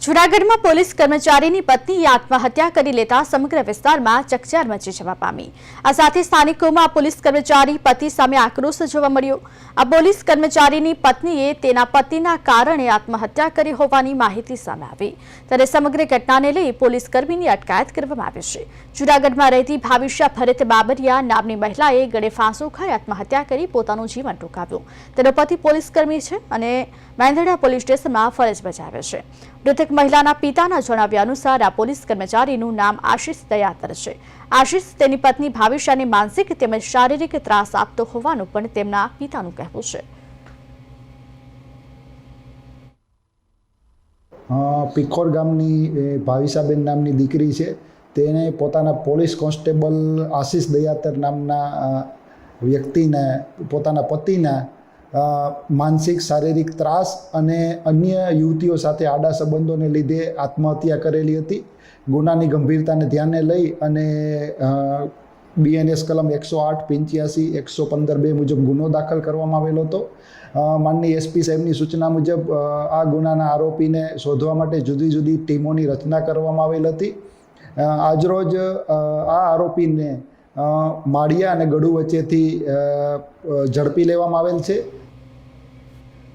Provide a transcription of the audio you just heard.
જૂનાગઢમાં પોલીસ કર્મચારીની પત્નીએ આત્મહત્યા કરી લેતા સમગ્ર વિસ્તારમાં ચકચાર મચી જવા પામી। આ સાથે સ્થાનિકોમાં પોલીસ કર્મચારી પતિ સામે આક્રોશ જોવા મળ્યો। આ પોલીસ કર્મચારીની પત્નીએ તેના પતિના કારણે આત્મહત્યા કરી હોવાની માહિતી સામે આવી, ત્યારે સમગ્ર ઘટનાને લઈ પોલીસ કર્મીની અટકાયત કરવામાં આવી છે। જૂનાગઢમાં રહેતી ભાવિશા ભરત બાબરિયા નામની મહિલાએ ગળે ફાંસો ખાઈ આત્મહત્યા કરી પોતાનું જીવન ટૂંકાવ્યું। તેનો પતિ પોલીસ કર્મી છે અને મેંદરડા પોલીસ સ્ટેશનમાં ફરજ બજાવે છે। મૃતક મહિલાના પિતાના જણાવ્યા અનુસાર આ પોલીસ કર્મચારીનું નામ આશિષ દયાતર છે। આશિષ તેની પત્ની ભાવિશાને માનસિક તેમજ શારીરિક ત્રાસ આપતો હોવાનું પણ તેમના પિતાનું કહેવું છે। પીખોર ગામની ભાવિશાબેન નામની દીકરી છે। તેને પોતાના પોલીસ કોન્સ્ટેબલ આશિષ દયાતર નામના વ્યક્તિને પોતાના પતિના માનસિક શારીરિક ત્રાસ અને અન્ય યુવતીઓ સાથે આડા સંબંધોને લીધે આત્મહત્યા કરેલી હતી। ગુનાની ગંભીરતાને ધ્યાને લઈ અને BNS કલમ 108, 85, 115(2) મુજબ ગુનો દાખલ કરવામાં આવેલો હતો। માનનીય SP સાહેબની સૂચના મુજબ આ ગુનાના આરોપીને શોધવા માટે જુદી જુદી ટીમોની રચના કરવામાં આવેલ હતી। આજરોજ આ આરોપીને માળિયા અને ગળુ વચ્ચેથી ઝડપી લેવામાં આવેલ છે।